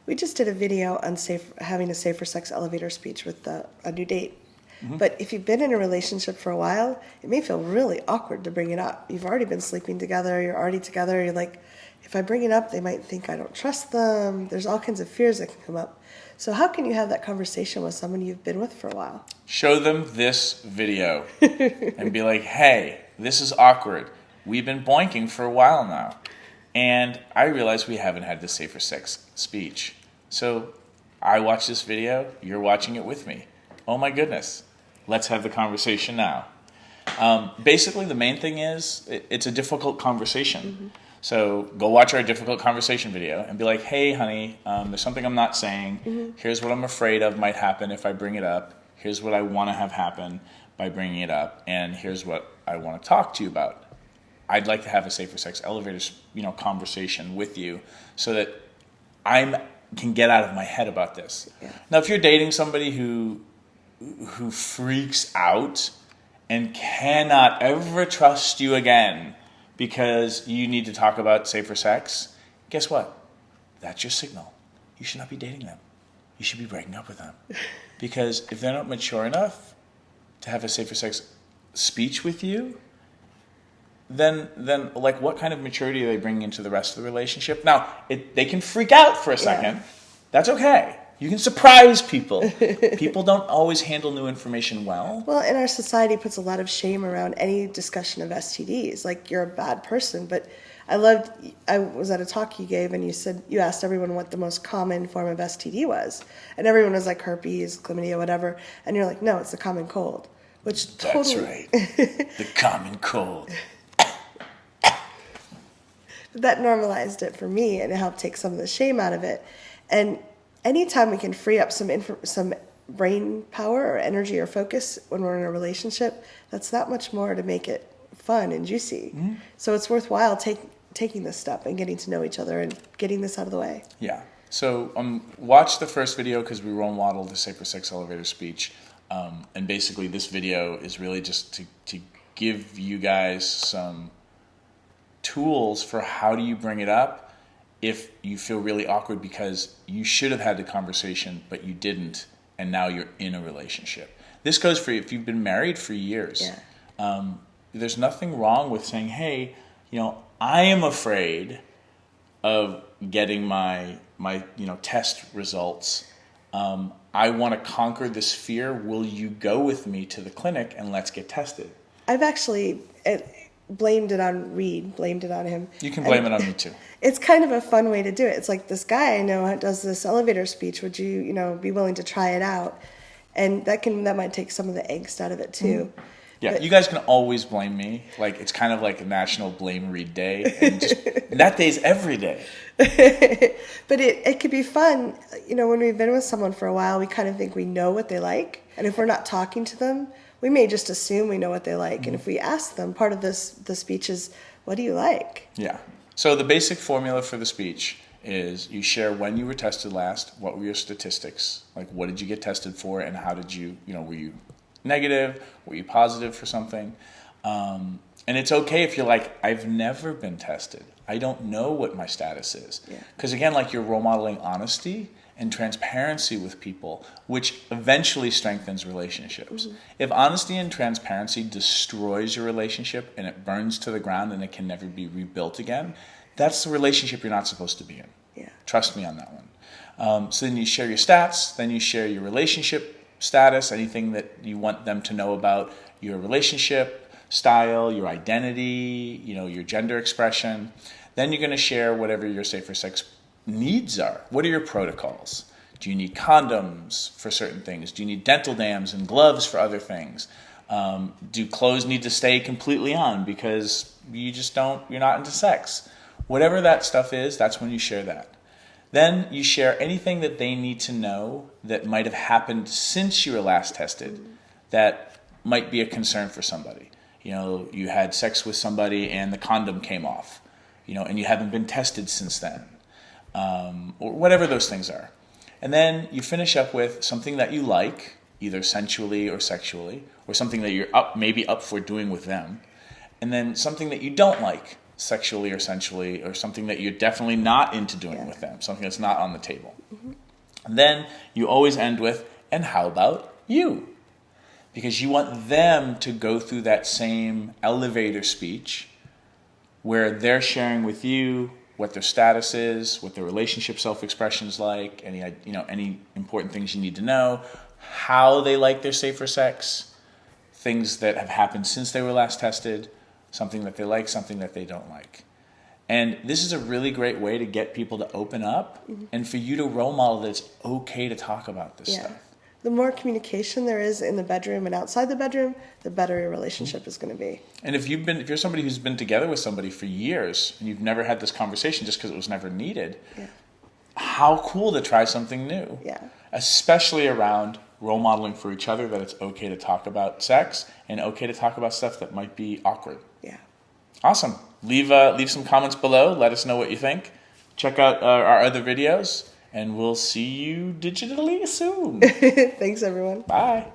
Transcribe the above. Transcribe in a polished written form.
We just did a video on having a safer sex elevator speech with a new date. But if you've been in a relationship for a while, it may feel really awkward to bring it up. You've already been sleeping together, you're already together, you're like, if I bring it up, they might think I don't trust them. There's all kinds of fears that can come up. So how can you have that conversation with someone you've been with for a while? Show them this video and be like, hey, this is awkward. We've been boinking for a while now. And I realize we haven't had the safer sex speech. So I watched this video, you're watching it with me. Oh my goodness. Let's have the conversation now. Basically, the main thing is it's a difficult conversation. So go watch our difficult conversation video and be like, hey, honey, there's something I'm not saying. Here's what I'm afraid of might happen if I bring it up. Here's what I want to have happen by bringing it up. And here's what I want to talk to you about. I'd like to have a safer sex elevator, conversation with you so that I can get out of my head about this. Yeah. Now, if you're dating somebody who freaks out and cannot ever trust you again because you need to talk about safer sex, guess what? That's your signal. You should not be dating them. You should be breaking up with them. Because if they're not mature enough to have a safer sex speech with you, then like what kind of maturity are they bringing into the rest of the relationship? Now, they can freak out for a second. Yeah. That's okay. You can surprise people. People don't always handle new information well. Well, and our society puts a lot of shame around any discussion of STDs. Like, you're a bad person. But I was at a talk you gave, and you asked everyone what the most common form of STD was. And everyone was like herpes, chlamydia, whatever. And you're like, no, it's the common cold. Which totally... That's right. The common cold. That normalized it for me, and it helped take some of the shame out of it. And anytime we can free up some brain power or energy or focus when we're in a relationship, that's that much more to make it fun and juicy. So it's worthwhile taking this step and getting to know each other and getting this out of the way. Yeah. So watch the first video because we role modeled the safer sex elevator speech. And basically this video is really just to give you guys some tools for how do you bring it up if you feel really awkward because you should have had the conversation but you didn't, and now you're in a relationship. This goes for if you've been married for years. Yeah. There's nothing wrong with saying, hey, I am afraid of getting my test results. I want to conquer this fear. Will you go with me to the clinic and let's get tested? I've actually blamed it on Reid, blamed it on him. You can blame it on me too. It's kind of a fun way to do it. It's like, this guy I know does this elevator speech. Would you, be willing to try it out? And that might take some of the angst out of it too. Yeah, but you guys can always blame me. Like, it's kind of like a National Blame Reid Day, and that day's every day. But it could be fun. When we've been with someone for a while, we kind of think we know what they like, and if we're not talking to them, we may just assume we know what they like. And if we ask them, part of the speech is, what do you like? Yeah. So the basic formula for the speech is you share when you were tested last, what were your statistics, like what did you get tested for, and how did you, were you negative, were you positive for something? And it's okay if you're like, I've never been tested. I don't know what my status is. Because again, like, you're role modeling honesty and transparency with people, which eventually strengthens relationships. If honesty and transparency destroys your relationship and it burns to the ground and it can never be rebuilt again, that's the relationship you're not supposed to be in. Yeah. Trust me on that one. So then you share your stats, then you share your relationship status, anything that you want them to know about your relationship style, your identity, your gender expression. Then you're going to share whatever your safer sex needs are. What are your protocols? Do you need condoms for certain things? Do you need dental dams and gloves for other things? Do clothes need to stay completely on because you're not into sex? Whatever that stuff is, that's when you share that. Then you share anything that they need to know that might have happened since you were last tested that might be a concern for somebody. You had sex with somebody and the condom came off, and you haven't been tested since then. Or whatever those things are. And then you finish up with something that you like, either sensually or sexually, or something that you're maybe up for doing with them. And then something that you don't like, sexually or sensually, or something that you're definitely not into doing with them, something that's not on the table. And then you always end with, and how about you? Because you want them to go through that same elevator speech where they're sharing with you what their status is, what their relationship self-expression is like, any important things you need to know, how they like their safer sex, things that have happened since they were last tested, something that they like, something that they don't like. And this is a really great way to get people to open up and for you to role model that it's okay to talk about this stuff. The more communication there is in the bedroom and outside the bedroom, the better your relationship is going to be. And if you're somebody who's been together with somebody for years and you've never had this conversation just because it was never needed, how cool to try something new. Yeah. Especially around role modeling for each other that it's okay to talk about sex and okay to talk about stuff that might be awkward. Yeah. Awesome. Leave some comments below. Let us know what you think. Check out our other videos, and we'll see you digitally soon. Thanks, everyone. Bye.